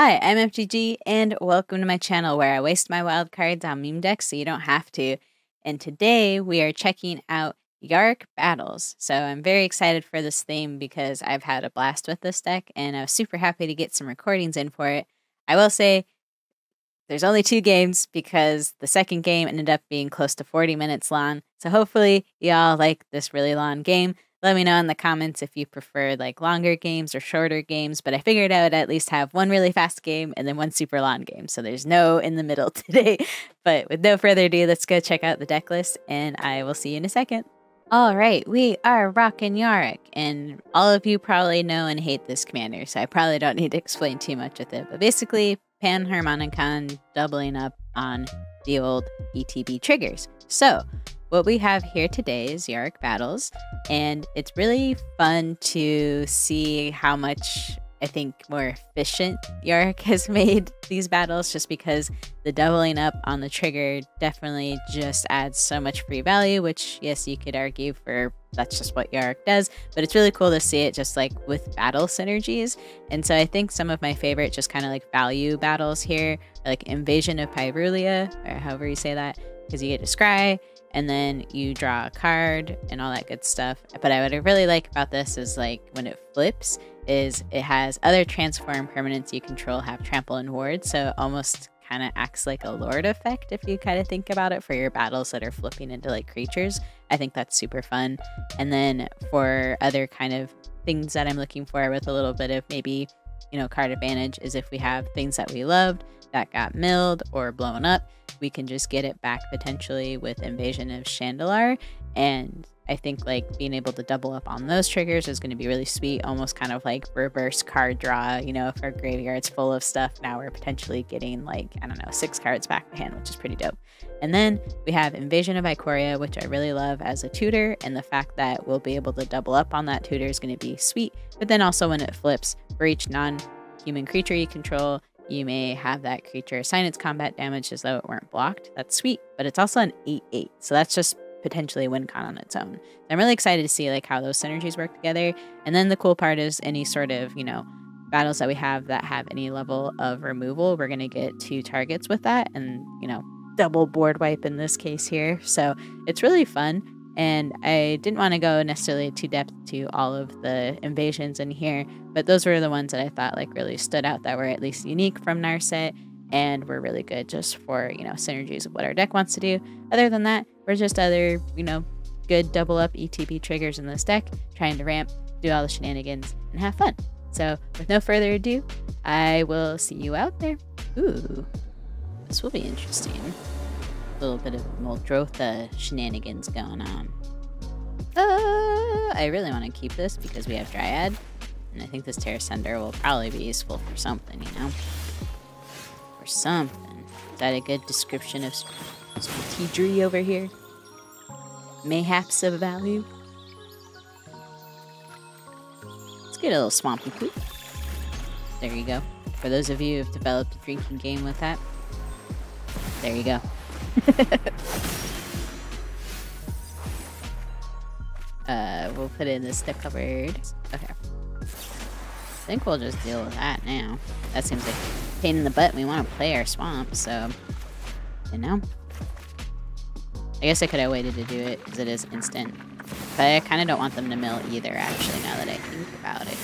Hi, I'm MTG, and welcome to my channel where I waste my wild cards on meme decks so you don't have to. And today we are checking out Yarok Battles. So I'm very excited for this theme because I've had a blast with this deck, and I was super happy to get some recordings in for it. I will say there's only 2 games because the second game ended up being close to 40 minutes long. So hopefully y'all like this really long game. Let me know in the comments if you prefer like longer games or shorter games, but I figured I would at least have one really fast game and then one super long game. So there's no in the middle today. But with no further ado, let's go check out the deck list and I will see you in a second. All right, we are rocking Yarok, and all of you probably know and hate this commander, so I probably don't need to explain too much with it. But basically, Panharmonicon doubling up on the old ETB triggers. So what we have here today is Yarok Battles, and it's really fun to see how much, I think, more efficient Yarok has made these battles, just because the doubling up on the trigger definitely just adds so much free value, which, yes, you could argue for that's just what Yarok does, but it's really cool to see it just like with battle synergies. And so I think some of my favorite just kind of like value battles here are like Invasion of Pyrulia, or however you say that, because you get to scry, and then you draw a card and all that good stuff. But what I really like about this is like when it flips is it has other transform permanents you control have trample and ward, so it almost kind of acts like a lord effect if you kind of think about it for your battles that are flipping into like creatures. I think that's super fun. And then for other kind of things that I'm looking for with a little bit of maybe, you know, card advantage is if we have things that we loved that got milled or blown up, we can just get it back potentially with Invasion of Chandelar. And I think like being able to double up on those triggers is going to be really sweet, almost kind of like reverse card draw. You know, if our graveyard's full of stuff, now we're potentially getting like, I don't know, 6 cards back to hand, which is pretty dope. And then we have Invasion of Ikoria, which I really love as a tutor, and the fact that we'll be able to double up on that tutor is going to be sweet. But then also when it flips, for each non-human creature you control, you may have that creature assign its combat damage as though it weren't blocked. That's sweet, but it's also an 8/8, so that's just potentially a win con on its own. So I'm really excited to see like how those synergies work together. And then the cool part is any sort of, you know, battles that we have that have any level of removal, we're going to get 2 targets with that, and, you know, double board wipe in this case here. So it's really fun. And I didn't want to go necessarily too depth to all of the invasions in here, but those were the ones that I thought like really stood out that were at least unique from Narset and were really good just for, you know, synergies of what our deck wants to do. Other than that, we're just other, you know, good double up ETB triggers in this deck, trying to ramp, do all the shenanigans, and have fun. So with no further ado, I will see you out there. Ooh, this will be interesting. A little bit of Muldrotha shenanigans going on. I really want to keep this because we have Dryad, and I think this Terra Sender will probably be useful for something, you know? For something. Is that a good description of strategery over here? Mayhaps of value? Let's get a little Swampy Poop. There you go. For those of you who have developed a drinking game with that, there you go. We'll put it in the stick cupboard. Okay. I think we'll just deal with that now. That seems like a pain in the butt. We want to play our swamp, so, you know. I guess I could have waited to do it because it is instant. But I kind of don't want them to mill either, actually, now that I think about it.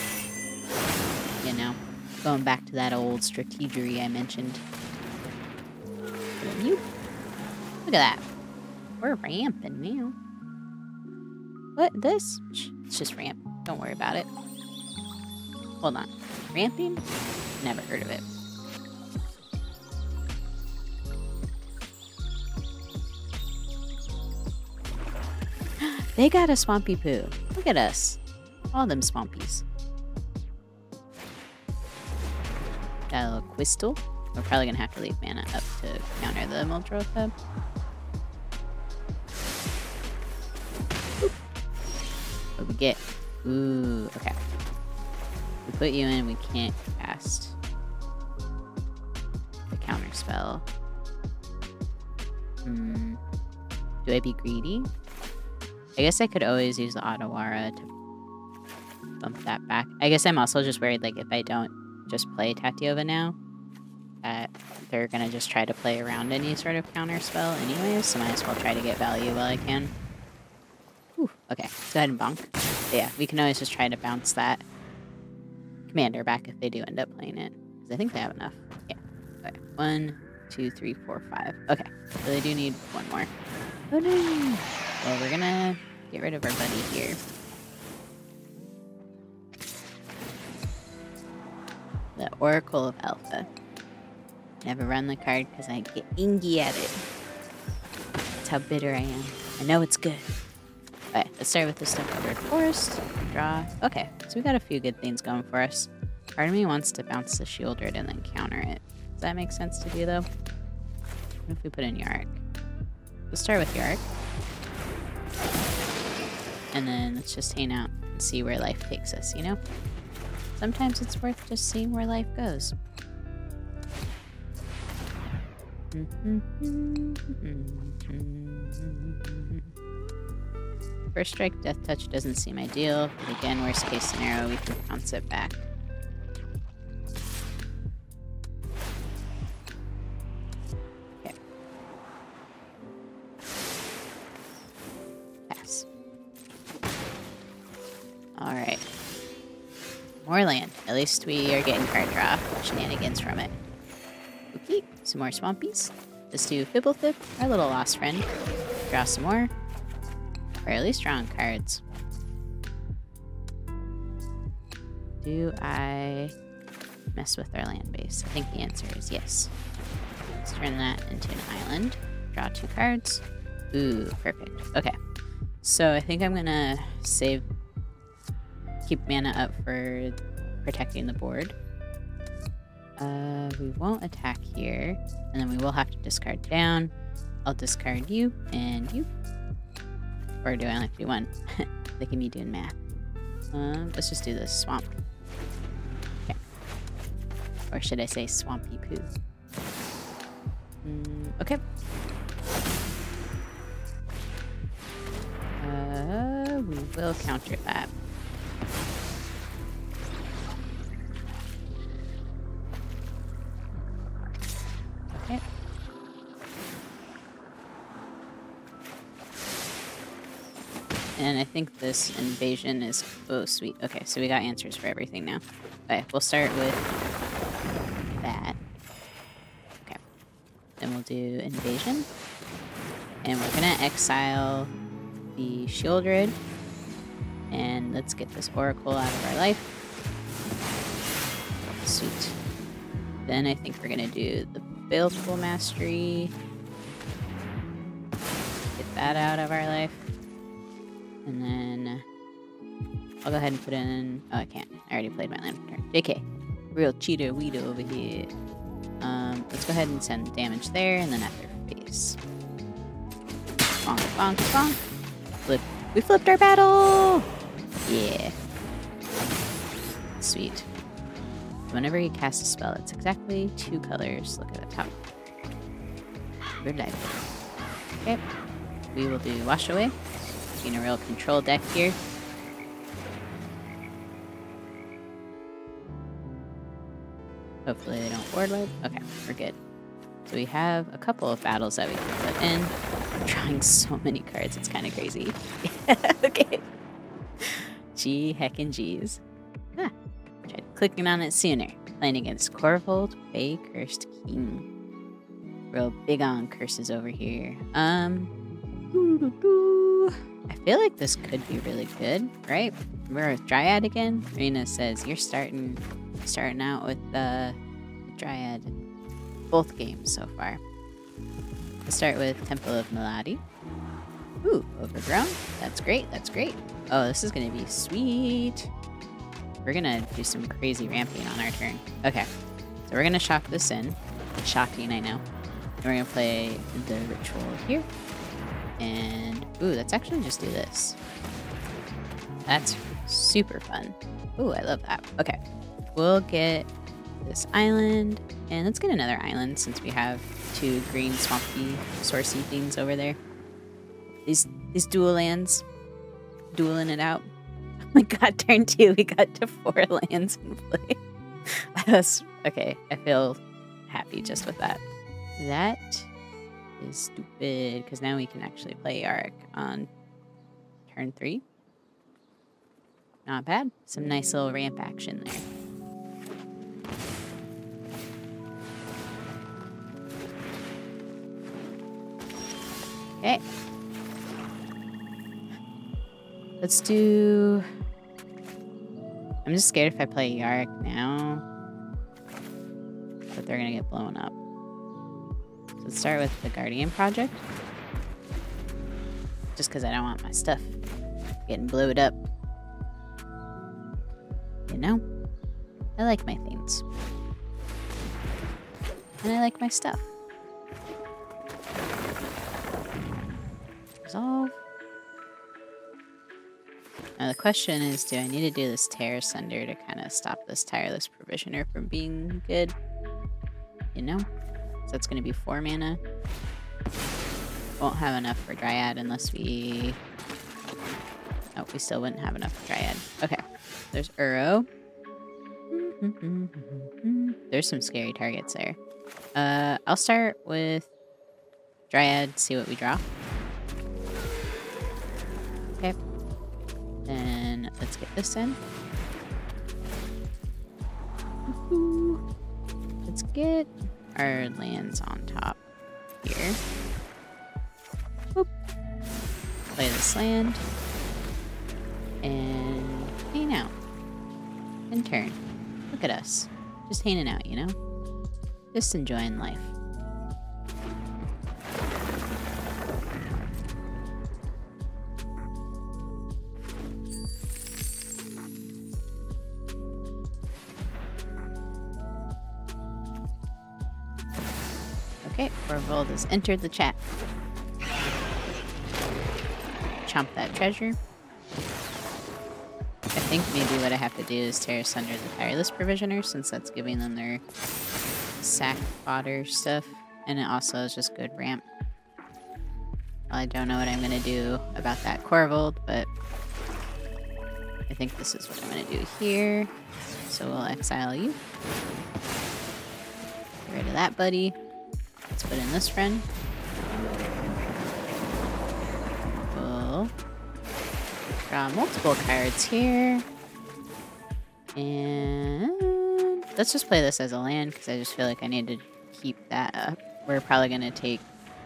You know, going back to that old strategery I mentioned. Look at that. We're ramping now. What? This? It's just ramp. Don't worry about it. Hold on. Ramping? Never heard of it. They got a Swampy Poo. Look at us. All them Swampies. Got a little Crystal. We're probably going to have to leave mana up to counter the Muldrotha. What we get? Ooh, okay. We put you in, we can't cast the counter spell. Do I be greedy? I guess I could always use the Otawara to bump that back. I guess I'm also just worried, like, if I don't just play Tatiova now, that they're gonna just try to play around any sort of counter spell anyways, so might as well try to get value while I can. Whew, okay, let's go ahead and bonk. But yeah, we can always just try to bounce that commander back if they do end up playing it. Because I think they have enough. Yeah. Okay. 1, 2, 3, 4, 5. Okay. So they do need one more. Oh no! Well, we're gonna get rid of our buddy here. The Oracle of Alpha. Never run the card because I get ingy at it. That's how bitter I am. I know it's good. Alright, let's start with the Stuff-Covered Forest. Draw. Okay, so we got a few good things going for us. Part of me wants to bounce the Shieldred and then counter it. Does that make sense to do, though? What if we put in Yarok? Let's start with Yarok. And then let's just hang out and see where life takes us, you know? Sometimes it's worth just seeing where life goes. First strike, Death Touch doesn't seem ideal, but again, worst case scenario, we can bounce it back. Okay. Pass. Alright. More land. At least we are getting card draw shenanigans from it. Okay, some more Swampies. Let's do Fibblethip, our little lost friend. Draw some more. Or at least drawing cards. Do I mess with our land base? I think the answer is yes. Let's turn that into an island. Draw 2 cards. Ooh, perfect. Okay. So I think I'm gonna keep mana up for protecting the board. We won't attack here. And then we will have to discard down. I'll discard you and you. Or do I only have to do one? Look at me doing math. Let's just do this. Swamp. Okay. Or should I say swampy poo? Okay. We will counter that. Okay. And I think this invasion is... Oh, sweet. Okay, so we got answers for everything now. Okay, we'll start with that. Okay. Then we'll do invasion. And we're going to exile the Shieldred. And let's get this Oracle out of our life. Sweet. Then I think we're going to do the Baleful Mastery. Get that out of our life. And then I'll go ahead and put in... Oh, I can't. I already played my land turn. JK. Real cheater weed over here. Let's go ahead and send damage there, and then at their face. Bonk, bonk, bonk. Flip. We flipped our battle! Yeah. Sweet. Whenever you cast a spell, it's exactly 2 colors. Look at the top. Good life. Okay. We will do Wash Away. Being a real control deck here. Hopefully they don't board wipe. Okay, we're good. So we have a couple of battles that we can put in. I'm drawing so many cards, it's kind of crazy. Okay. Gee, heckin' geez. Ah, tried clicking on it sooner. Playing against Korvold, Fae-Cursed King. Real big on curses over here. I feel like this could be really good, right? We're with Dryad again. Rena says you're starting out with the Dryad both games so far. Let's start with Temple of Melody. Ooh, Overgrown. That's great, that's great. Oh, this is gonna be sweet. We're gonna do some crazy ramping on our turn. Okay, so we're gonna shock this in. Shocking, I know. And we're gonna play the ritual here. And, ooh, let's actually just do this. That's super fun. Ooh, I love that. Okay, we'll get this island, and let's get another island since we have 2 green swampy sourcey things over there. These dual lands, dueling it out. Oh my god, turn 2, we got to 4 lands in play. Okay, I feel happy just with that. That is stupid, because now we can actually play Yarok on turn 3. Not bad. Some nice little ramp action there. Okay. Let's do... I'm just scared if I play Yarok now that they're gonna get blown up. So let's start with the Guardian Project. Just because I don't want my stuff getting blowed up. You know? I like my things. And I like my stuff. Resolve. Now the question is, do I need to do this Tear Asunder to kind of stop this Tireless Provisioner from being good? You know? So that's going to be 4 mana. Won't have enough for Dryad unless we... Oh, we still wouldn't have enough for Dryad. Okay. There's Uro. There's some scary targets there. I'll start with Dryad, see what we draw. Okay. Then let's get this in. Let's get our lands on top here. Whoop. Play this land. And hang out. And turn. Look at us. Just hanging out, you know? Just enjoying life. Okay, Korvold has entered the chat. Chomp that treasure. I think maybe what I have to do is tear asunder the Tireless Provisioner, since that's giving them their sack fodder stuff. And it also is just good ramp. Well, I don't know what I'm going to do about that Korvold, but I think this is what I'm going to do here. So we'll exile you. Get rid of that buddy. Let's put in this friend. We'll draw multiple cards here. And let's just play this as a land, because I just feel like I need to keep that up. We're probably going to take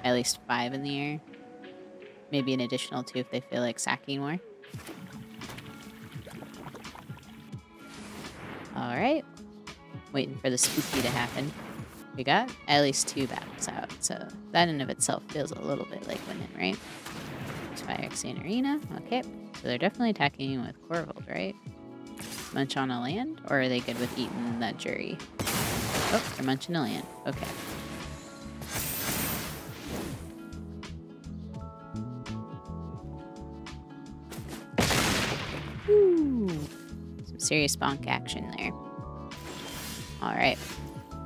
at least 5 in the air. Maybe an additional 2 if they feel like sacking more. Alright. Waiting for the spooky to happen. We got at least 2 battles out, so that in of itself feels a little bit like winning, right? Phyrexian Arena. Okay, so they're definitely attacking you with Korvold, right? Munch on a land, or are they good with eating that jury? Oh, they're munching a land. Okay. Ooh, some serious bonk action there. Alright.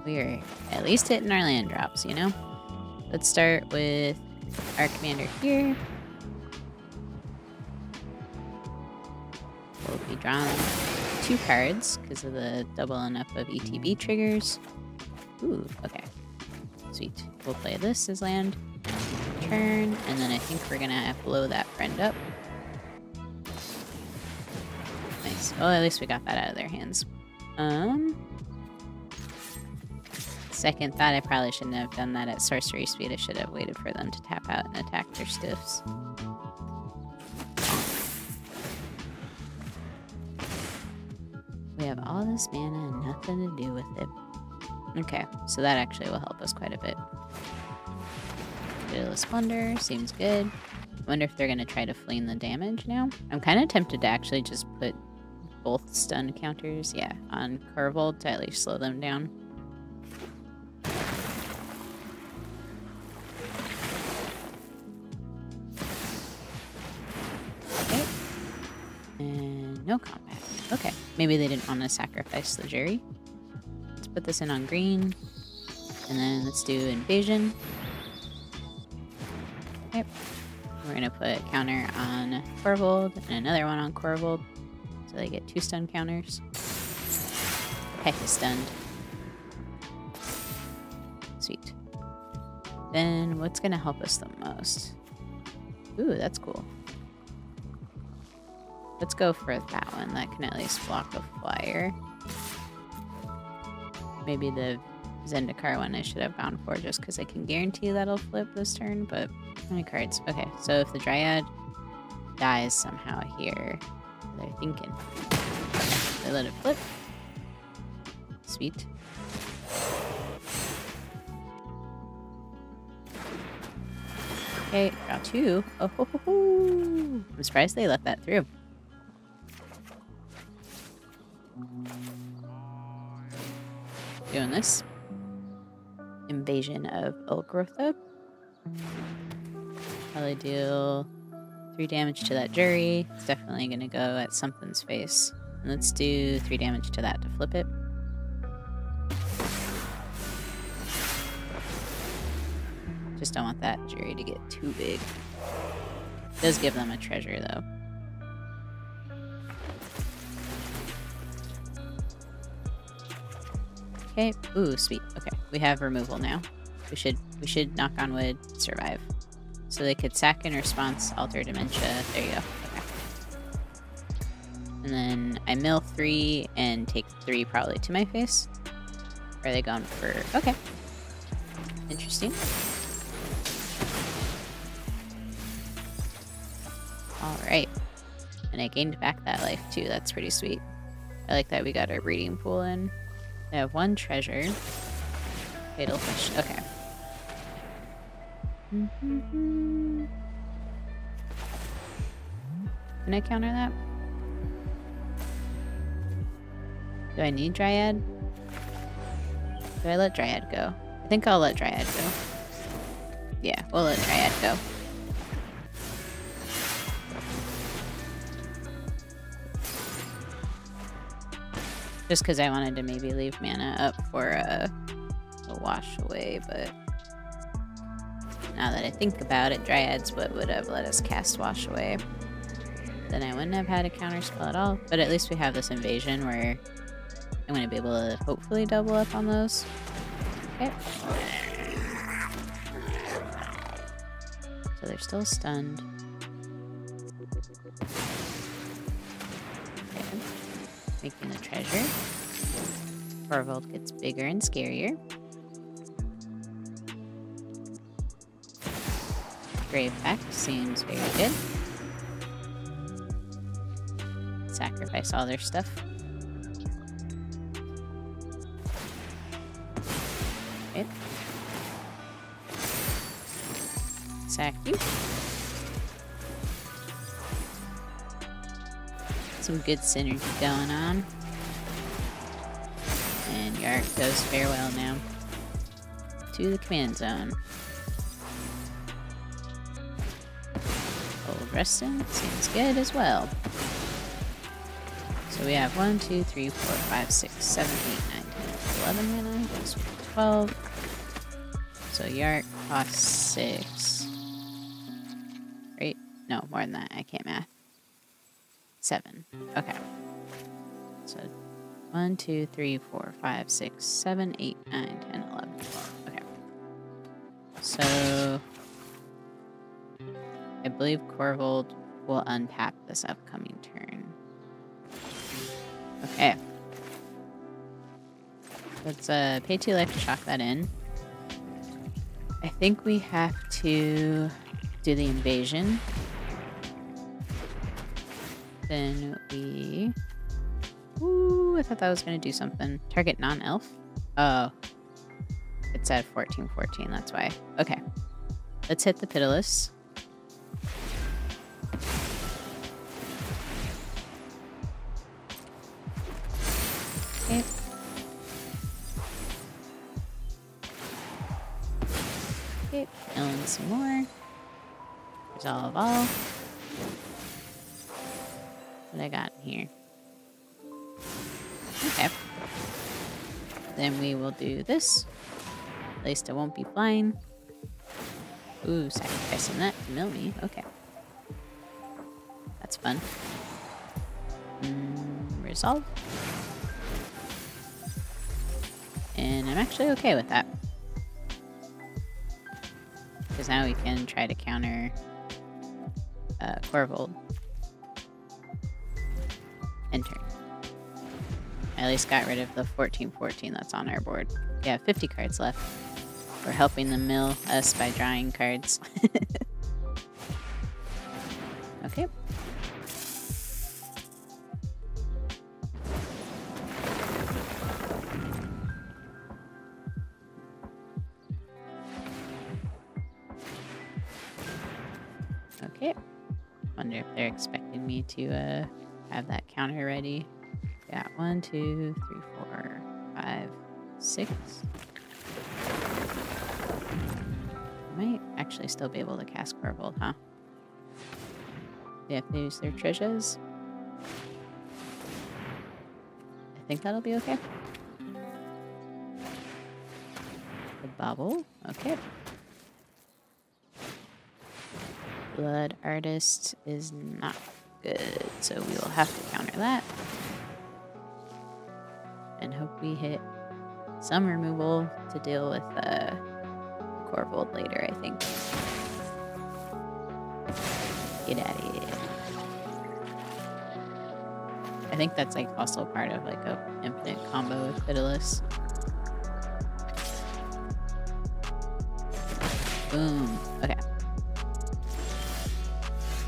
We're at least hitting our land drops, you know? Let's start with our commander here. We'll be drawing 2 cards because of the doubling up of ETB triggers. Ooh, okay. Sweet. We'll play this as land. Turn, and then I think we're gonna blow that friend up. Nice. Well, at least we got that out of their hands. Second thought, I probably shouldn't have done that at sorcery speed. I should have waited for them to tap out and attack their stiffs. We have all this mana and nothing to do with it. Okay, so that actually will help us quite a bit. Daedalus Splendor seems good. I wonder if they're going to try to fling the damage now. I'm kind of tempted to actually just put both stun counters, yeah, on Korvold to at least slow them down. Okay. And no combat. Okay, maybe they didn't want to sacrifice the jury. Let's put this in on green. And then let's do invasion. Okay. We're going to put a counter on Korvold and another one on Korvold. So they get 2 stun counters. Heck is stunned. Sweet. Then what's gonna help us the most? Ooh, that's cool. Let's go for that one. That can at least block a flyer. Maybe the Zendikar one I should have gone for just because I can guarantee that'll flip this turn, but how many cards? Okay, so if the Dryad dies somehow here, they're thinking. Okay, they let it flip. Sweet. Okay, draw 2. Oh, ho, ho, ho. I'm surprised they let that through. Doing this. Invasion of Muldrotha. Probably deal 3 damage to that jury. It's definitely going to go at something's face. And let's do 3 damage to that to flip it. Just don't want that jury to get too big. Does give them a treasure though. Okay. Ooh, sweet. Okay, we have removal now. We should knock on wood survive. So they could sack in response, alter dementia. There you go. Okay. And then I mill 3 and take 3 probably to my face. Or are they going for? Okay. Interesting. Alright. And I gained back that life too. That's pretty sweet. I like that we got our breeding pool in. I have 1 treasure. Fatal fish. Okay. Can I counter that? Do I need Dryad? Do I let Dryad go? I think I'll let Dryad go. Yeah, we'll let Dryad go. Just because I wanted to maybe leave mana up for a wash away, but now that I think about it, Dryad's what would have let us cast wash away. Then I wouldn't have had a counterspell at all, but at least we have this invasion where I'm going to be able to hopefully double up on those. Okay. So they're still stunned. Okay. Making a treasure. Korvold gets bigger and scarier. Grave Pact seems very good. Sacrifice all their stuff. Okay. Sack you. Some good synergy going on. And Yarok goes farewell now. To the command zone. Old Reston seems good as well. So we have 1, 2, 3, 4, 5, 6, 7, 8, 9, 10, 11 mana. Goes for 12. So Yarok costs 6. Right? No, more than that. I can't math. 7. Okay. So 1, 2, 3, 4, 5, 6, 7, 8, 9, 10, 11, 12. Okay. So I believe Korvold will untap this upcoming turn. Okay. Let's pay 2 life to shock that in. I think we have to do the invasion. Then we... Ooh, I thought that was going to do something. Target non-elf? Oh. It's at 14/14, that's why. Okay. Let's hit the Pitiless. Okay. Okay, killing some more. Resolve all. What I got in here? Okay. Then we will do this. At least it won't be flying. Ooh, sacrificing that to mill me. Okay. That's fun. Resolve. And I'm actually okay with that. because now we can try to counter Korvold. Enter. I at least got rid of the 14/14 that's on our board. We have 50 cards left. We're helping them mill us by drawing cards. Okay. Okay. Wonder if they're expecting me to have that counter ready. Got 1, 2, 3, 4, 5, 6. Might actually still be able to cast Korvold, huh? They have to use their treasures. I think that'll be okay. The bubble, okay. Blood Artist is not good, so we will have to counter that. And hope we hit some removal to deal with Korvold later, I think. Get out of here. I think that's like also part of like a infinite combo with Pitiless. Boom. Okay.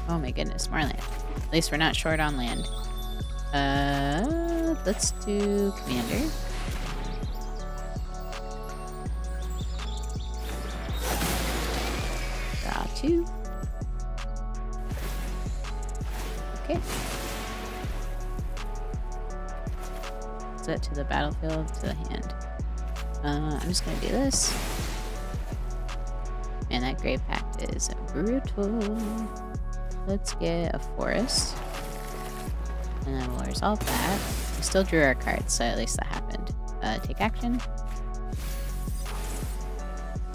Oh my goodness, more land. At least we're not short on land. Let's do Commander. Draw 2. Okay. Set to the battlefield, to the hand. I'm just gonna do this. Man, that Grave Pact is brutal. Let's get a forest. And then we'll resolve that. We still drew our cards, so at least that happened. Take action.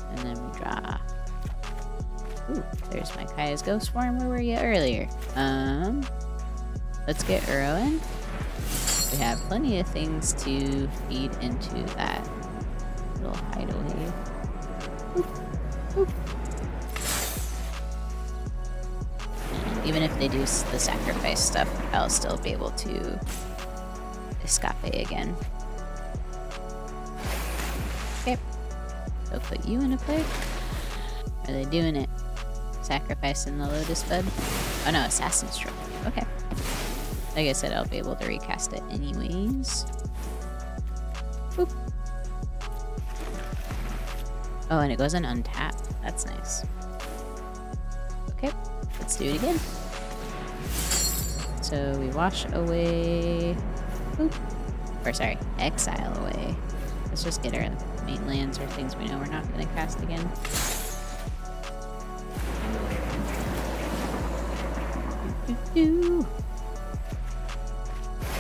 And then we draw. Ooh, there's my Kaya's Ghost Form. Where were you earlier? Let's get Uro in. We have plenty of things to feed into that little hideaway. Boop, boop. And even if they do the sacrifice stuff, I'll still be able to escape again. Okay. So put you into play. Are they doing it? Sacrificing the Lotus Bud? Oh no, Assassin's Trophy. Okay. Like I said, I'll be able to recast it anyways. Boop. Oh, and it goes in untapped. That's nice. Okay, let's do it again. So we wash away... Boop. Or sorry, exile away. Let's just get our main lands or things we know we're not going to cast again.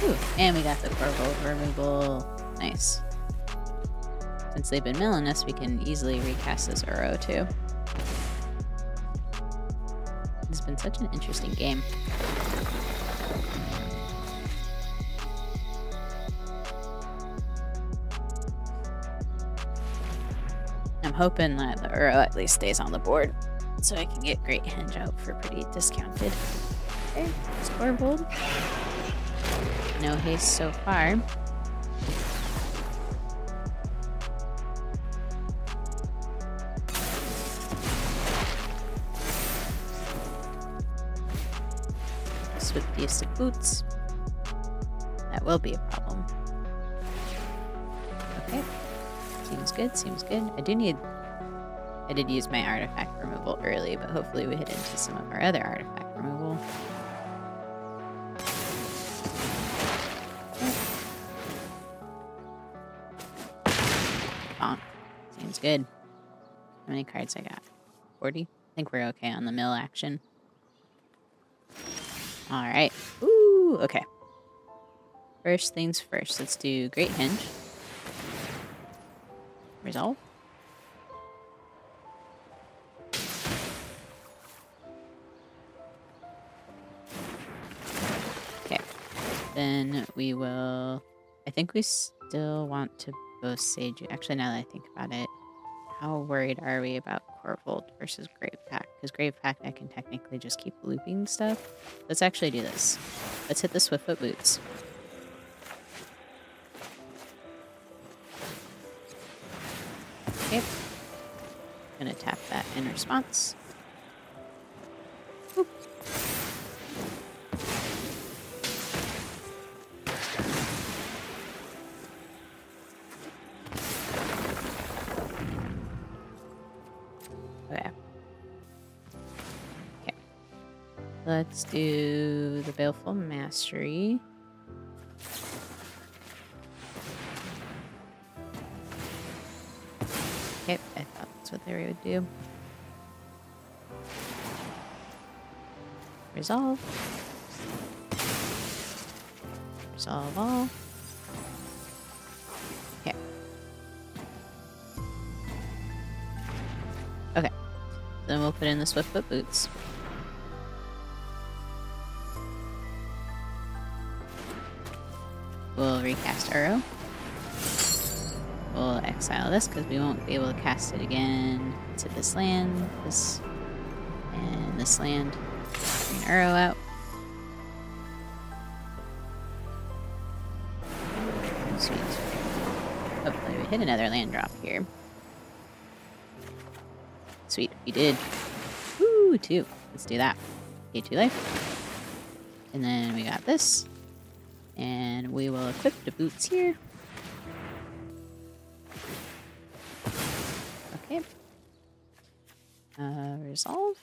Ooh, and we got the Korvold removal. Nice. Since they've been milling us, we can easily recast this Uro too. It's been such an interesting game. I'm hoping that the Uro at least stays on the board, so I can get Great Henge out for pretty discounted. Okay, Korvold. No haste so far. Swiftiest of boots. That will be a problem. Okay. Seems good, seems good. I did use my artifact removal early, but hopefully we hit into some of our other artifact removal. Bonk. Seems good. How many cards I got? 40? I think we're okay on the mill action. Alright. Ooh, okay. First things first. Let's do Great Henge. Resolve. Okay. Then we will... I think we still want to both Sage... Actually, now that I think about it, how worried are we about Korvold versus Gravetide? Because Gravetide, I can technically just keep looping stuff. Let's actually do this. Let's hit the Swiftfoot Boots. Okay. Gonna tap that in response. Boop. Okay. Okay. Let's do the Baleful Mastery. Okay, I thought that's what they would do. Resolve. Resolve all. Okay. Okay. Then we'll put in the Swiftfoot Boots. We'll recast Uro. We'll exile this because we won't be able to cast it again. Let's hit this land, this, and this land. Bring Uro out. Sweet. Hopefully we hit another land drop here. Sweet, we did. Woo, 2. Let's do that. Okay, 2 life. And then we got this. And we will equip the boots here. Okay. Resolve.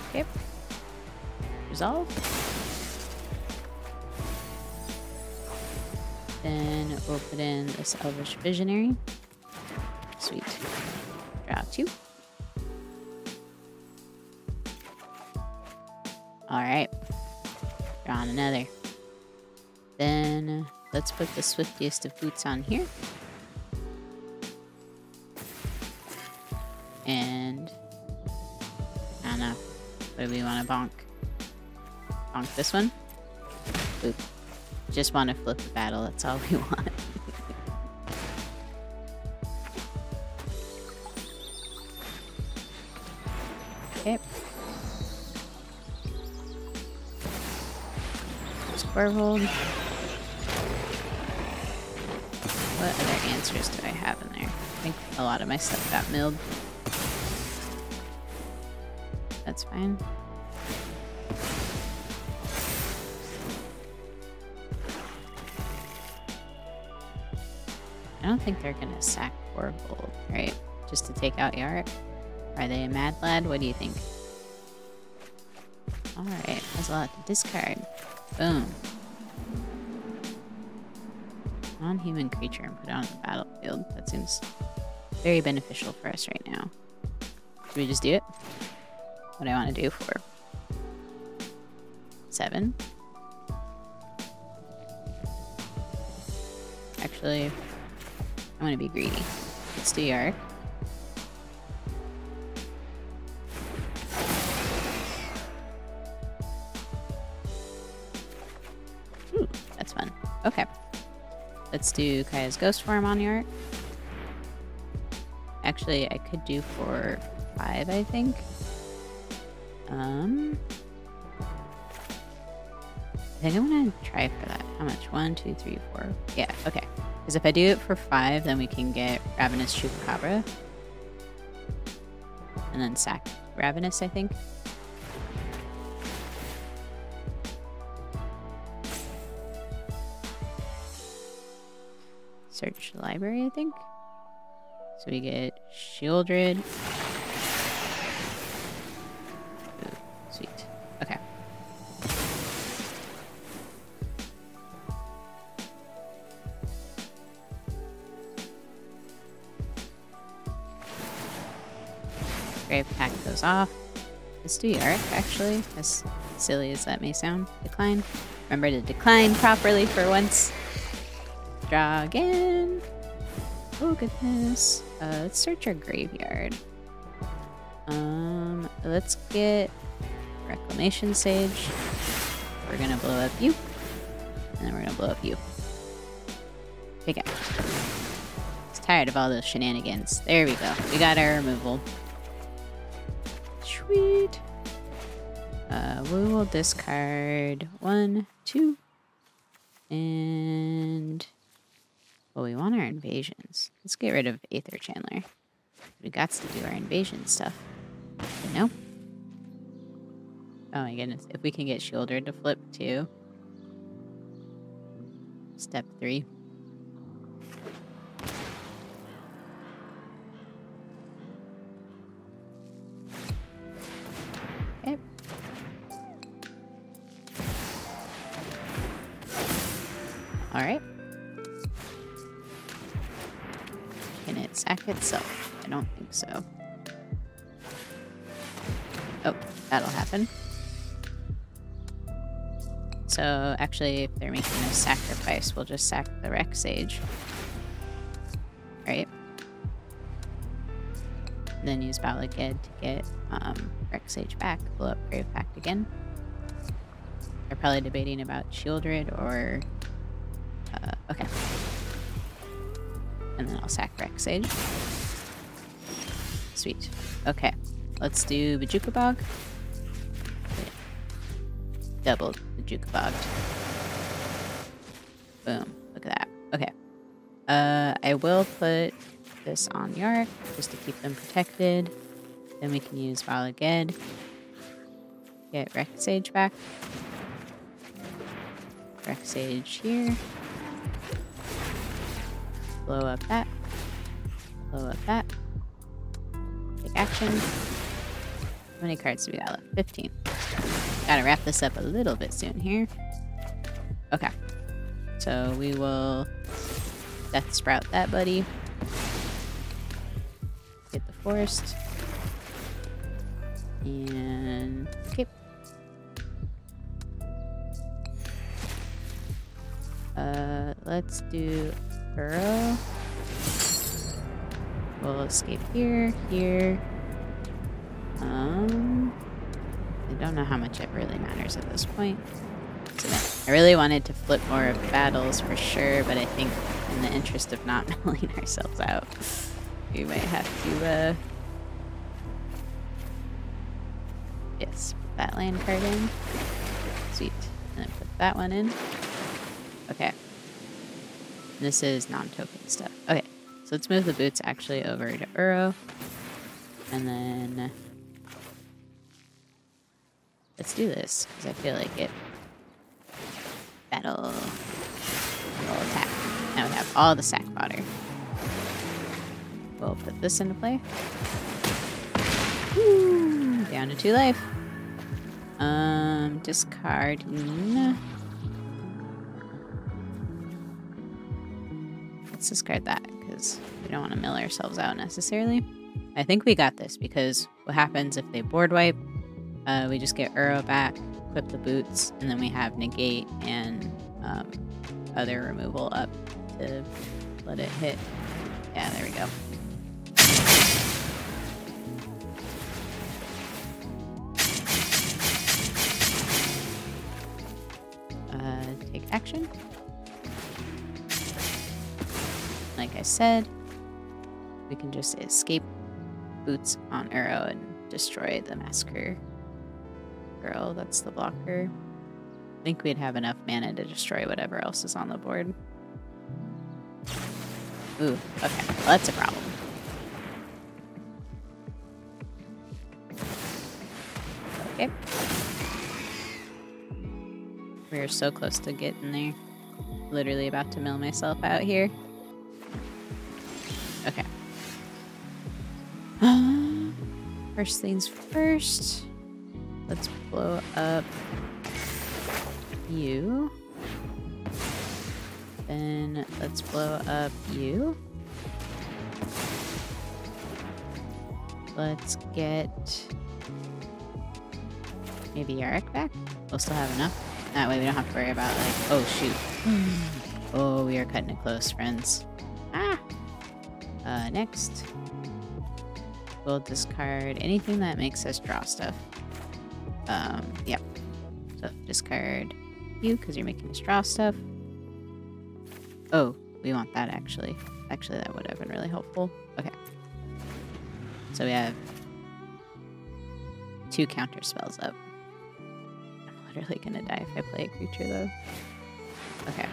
Okay. Resolve. Then we'll put in this Elvish Visionary. Sweet. Draw 2. Alright. Drawing another. Then let's put the Swiftiest of Boots on here. And I don't know. What do we want to bonk? Bonk this one? Boop. Just want to flip the battle, that's all we want. Okay. There's Korvold. What other answers do I have in there? I think a lot of my stuff got milled. That's fine. I don't think they're gonna sack Korvold, right? Just to take out Yarok? Are they a mad lad? What do you think? Alright, has a lot to discard. Boom. Non-human creature and put it on the battlefield. That seems very beneficial for us right now. Should we just do it? What do I want to do for 7? Actually, I want to be greedy. Let's do Yarok. Ooh, that's fun. Okay. Let's do Kaya's Ghost Form on Yarok. Actually, I could do for 5, I think. I think I'm gonna try for that. How much? 1, 2, 3, 4. Yeah, okay. Because if I do it for 5, then we can get Ravenous Chupacabra. And then sack Ravenous, I think. Search the library, I think. So we get Shieldred. Ooh, sweet. Okay. Grave Pack goes off. Let's do Yarok, actually, as silly as that may sound. Decline. Remember to decline properly for once. Draw again. Oh goodness. Let's search our graveyard. Let's get Reclamation Sage. We're gonna blow up you. And then we're gonna blow up you. Pick out. Tired of all those shenanigans. There we go. We got our removal. Sweet. We will discard 1, 2, and well, we want our invasions. Let's get rid of Aether Chandler. We got to do our invasion stuff. You know? Oh my goodness. If we can get Shieldred to flip too. Step 3. Okay. Alright. Can it sack itself? I don't think so. Oh, that'll happen. So actually, if they're making a sacrifice, we'll just sack the Rec Sage. Right? Then use Battle Again to get Rec Sage back. Blow up Grave Pact again. They're probably debating about Shieldred or... okay. And then I'll sack Rec Sage. Sweet. Okay. Let's do Bajuka Bog. Double Bajuka Bog. Boom. Look at that. Okay. I will put this on Yarok just to keep them protected. Then we can use Valaged. Get Rec Sage back. Rec Sage here. Blow up that. Blow up that. Take action. How many cards do we got left? 15. Gotta wrap this up a little bit soon here. Okay. So we will Death Sprout that buddy. Get the Forest. And... okay. Let's do Burrow. We'll escape here, here. I don't know how much it really matters at this point. So I really wanted to flip more of battles for sure, but I think in the interest of not milling ourselves out, we might have to, yes, put that land card in. Sweet. And then put that one in. Okay. This is non-token stuff. Okay, so let's move the boots actually over to Uro. And then let's do this, because I feel like it. Battle. Battle attack. Now we have all the sack fodder. We'll put this into play. Woo! Down to 2 life. Discarding. Let's discard that, because we don't want to mill ourselves out necessarily. I think we got this, because what happens if they board wipe? We just get Uro back, equip the boots, and then we have negate and other removal up to let it hit. Yeah, there we go. Take action. Like I said, we can just escape boots on Uro and destroy the Massacre Girl. That's the blocker. I think we'd have enough mana to destroy whatever else is on the board. Ooh, okay. Well, that's a problem. Okay. We are so close to getting there. Literally about to mill myself out here. Okay. First things first. Let's blow up you. Then let's blow up you. Let's get maybe Yarok back. We'll still have enough. That way we don't have to worry about like, oh shoot. Oh, we are cutting it close, friends. Ah! Next, we'll discard anything that makes us draw stuff. Yep. So discard you because you're making us draw stuff. Oh, we want that actually. Actually, that would have been really helpful. Okay. So we have 2 counter spells up. I'm literally gonna die if I play a creature though. Okay.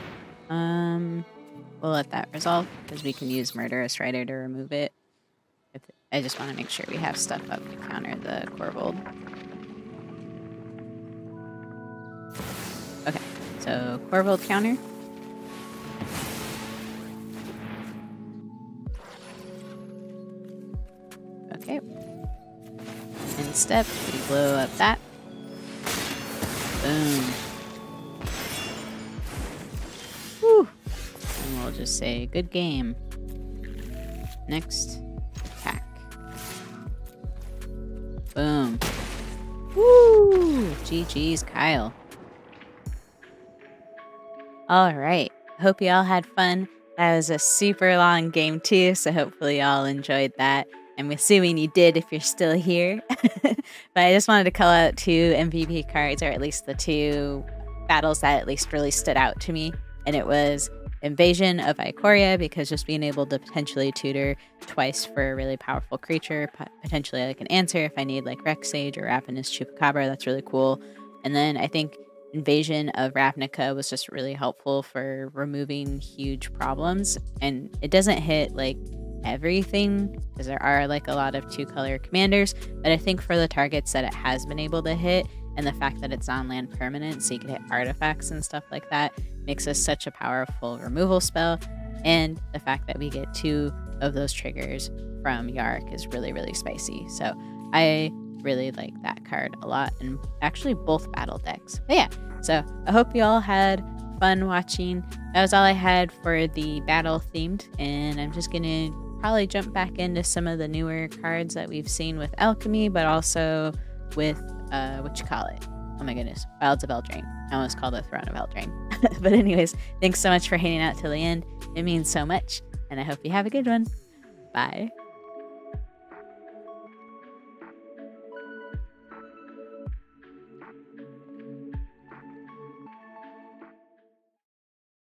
We'll let that resolve because we can use Murderous Rider to remove it. I just want to make sure we have stuff up to counter the Korvold. Okay, so Korvold counter. Okay. In step, we blow up that. Boom. Whew. And we'll just say, good game. Next, attack. Boom. Woo! GG's, Kyle. All right. Hope you all had fun. That was a super long game too, so hopefully y'all enjoyed that. I'm assuming you did if you're still here. But I just wanted to call out 2 MVP cards, or at least the 2 battles that at least really stood out to me. And it was Invasion of Ikoria, because just being able to potentially tutor twice for a really powerful creature, potentially like an answer if I need like Rex Sage or Ravenous Chupacabra, that's really cool. And then I think Invasion of Ravnica was just really helpful for removing huge problems. And it doesn't hit like everything because there are like a lot of 2-color commanders, but I think for the targets that it has been able to hit, and the fact that it's on land permanent, so you can hit artifacts and stuff like that, makes us such a powerful removal spell. And the fact that we get 2 of those triggers from Yarok is really, really spicy. So I really like that card a lot, and actually both battle decks. But yeah, so I hope you all had fun watching. That was all I had for the battle themed, and I'm just gonna probably jump back into some of the newer cards that we've seen with Alchemy, but also with what you call it? Oh my goodness, Wilds of Eldraine. I almost called it Throne of Eldraine. But anyways, thanks so much for hanging out till the end. It means so much, and I hope you have a good one. Bye.